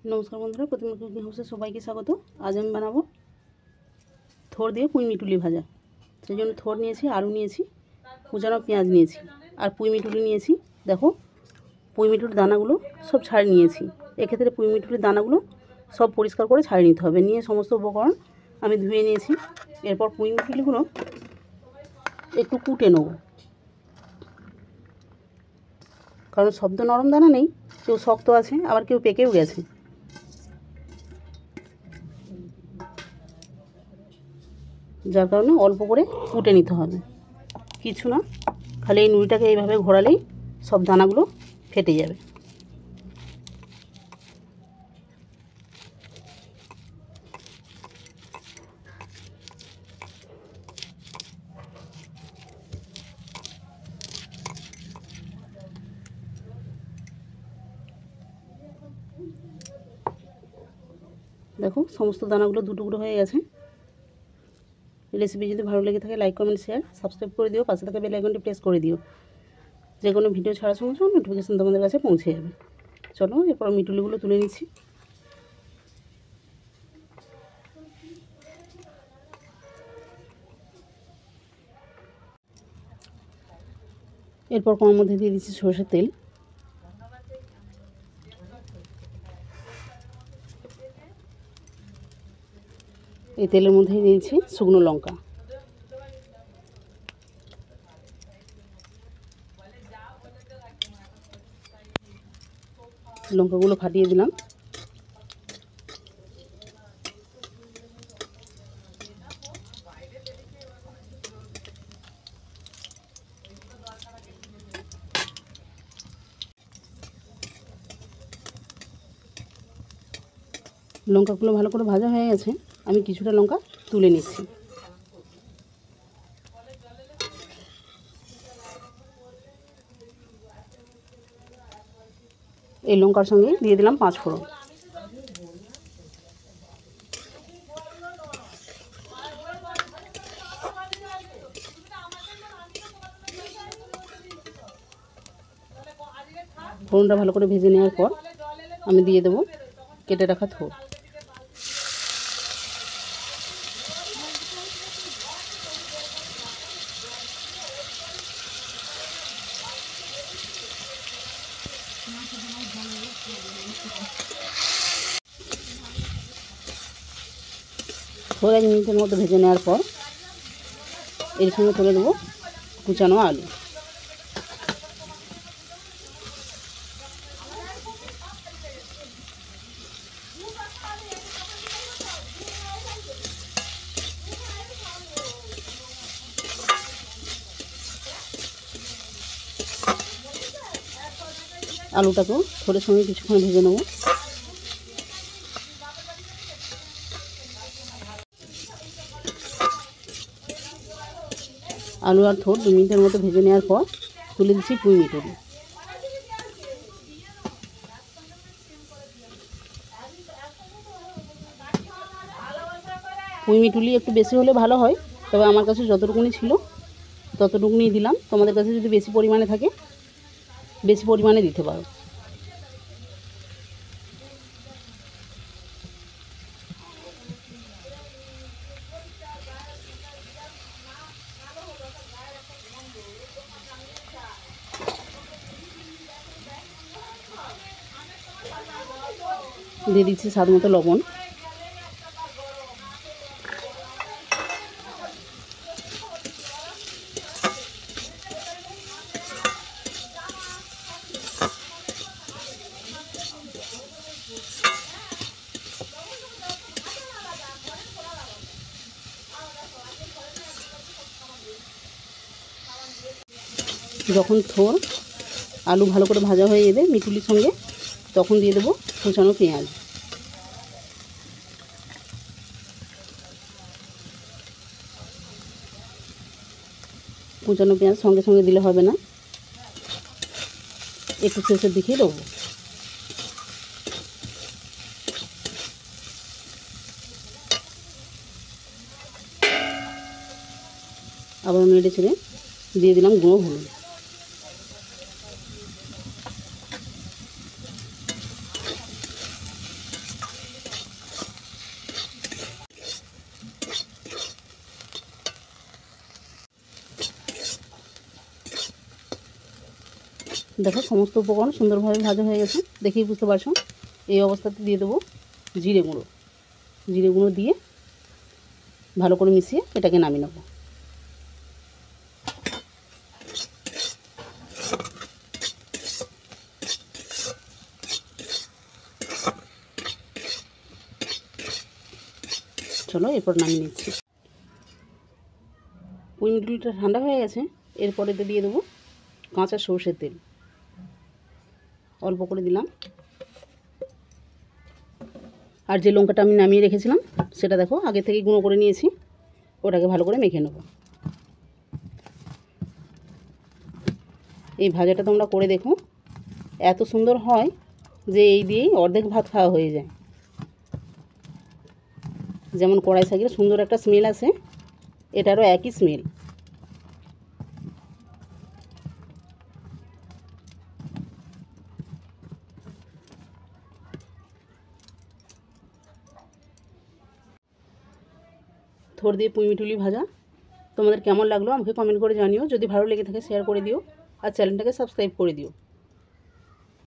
नमस्कार बंधुरा प्रतिमा कुकिंग हाउसे सबाइके स्वागत। आज आमि बानाबो थोड़ दिए पुঁই मिटुली भाजा। সেই জন্য থোড় নিয়েছি, আলু নিয়েছি, কুচানো পেঁয়াজ নিয়েছি আর পুঁই মিটুলি নিয়েছি। দেখো পুঁই মিটুলির দানাগুলো সব ছাড়িয়ে নিয়েছি। এক্ষেত্রে পুঁই মিটুলির দানাগুলো সব পরিষ্কার করে ছাড়িয়ে নিতে হবে। নিয়ে সমস্ত উপকরণ আমি ধুয়ে নিয়েছি। এরপর পুঁই মিটুলিগুলো একটু কুটে নেব, কারণ সব তো নরম দানা নেই, কেউ শক্ত আছে আবার কেউ পেকেও গেছে। যার কারণে অল্প করে কুটে নিতে হবে, কিছু না, খালি এই নুড়িটাকে এইভাবে ঘোরালেই সব দানাগুলো ফেটে যাবে। দেখো সমস্ত দানাগুলো দু টুকরো হয়ে গেছে। রেসিপি যদি ভালো লেগে থাকে লাইক কমেন্ট শেয়ার সাবস্ক্রাইব করে দিও, পাশে থাকা বেল আইকনটি প্রেস করে দিও, যে কোনো ভিডিও ছাড়ার সঙ্গে সঙ্গে নোটিফিকেশন তোমাদের কাছে পৌঁছে যাবে। চলো এরপর মিটুলিগুলো তুলে নিচ্ছি। এরপর কড়াইয়ের মধ্যে দিয়ে দিচ্ছি সরষের তেল। এই তেলের মধ্যে দিয়েছি শুকনো লঙ্কা, লঙ্কাগুলো ফাটিয়ে দিলাম। লঙ্কাগুলো ভালো করে ভাজা হয়ে গেছে, আমি কিছুটা লঙ্কা তুলে নিচ্ছি। এই লঙ্কার সঙ্গে দিয়ে দিলাম 5 ফোড়ন। ফোড়নটা ভালো করে ভেজে নেওয়ার পর আমি দিয়ে দেবো কেটে রাখা থোড়। থোড় 1 মিনিটের মতো ভেজে নেওয়ার পর এর সঙ্গে তুলে দেবো কুচানো আলু। আলুটাকেও থোড়ের সঙ্গে কিছুক্ষণ ভেজে নেব। আলু আর থোড় 2 মিনিটের মতো ভেজে নেওয়ার পর তুলে দিচ্ছি পুঁই মিটুলি। পুঁই মিটুলি একটু বেশি হলে ভালো হয়, তবে আমার কাছে যতটুকুনি ছিল ততটুকুনি দিলাম। তোমাদের কাছে যদি বেশি পরিমাণে থাকে বেশি পরিমাণে দিতে পারো। দিয়ে দিচ্ছি স্বাদ মতো লবণ। যখন থোড় আলু ভালো করে ভাজা হয়ে যাবে মিটুলির সঙ্গে, তখন দিয়ে দেবো কুচানো পেঁয়াজ। কুচানো পেঁয়াজ সঙ্গে সঙ্গে দিলে হবে না, একটু শেষের দিকেই দেবো। আবার নেড়ে ছেড়ে দিয়ে দিলাম গুঁড়ো হলুদ। দেখো সমস্ত উপকরণ সুন্দরভাবে ভাজা হয়ে গেছে, দেখেই বুঝতে পারছো। এই অবস্থাতে দিয়ে দেবো জিরে গুঁড়ো। জিরে গুঁড়ো দিয়ে ভালো করে মিশিয়ে এটাকে নামিয়ে নেব। চলো এরপর নামিয়ে নিচ্ছি। পুঁই মিটুলিটা ঠান্ডা হয়ে গেছে। এরপরে তো দিয়ে দেবো কাঁচা সর্ষের তেল, অল্প করে দিলাম। আর যে লঙ্কাটা আমি নামিয়ে রেখেছিলাম সেটা দেখো আগে থেকে গুঁড়ো করে নিয়েছি, ওটাকে ভালো করে মেখে নেব। এই ভাজাটা তোমরা করে দেখো, এত সুন্দর হয় যে এই দিয়েই অর্ধেক ভাত খাওয়া হয়ে যায়। যেমন কড়াই শাকের সুন্দর একটা স্মেল আসে, এটারও একই স্মেল। থোড় দিয়ে পুঁই মিটুলি ভাজা তোমাদের কেমন লাগলো আমাকে কমেন্ট করে জানিও। যদি ভালো লেগে থাকে শেয়ার করে দিও আর চ্যানেলটাকে সাবস্ক্রাইব করে দিও।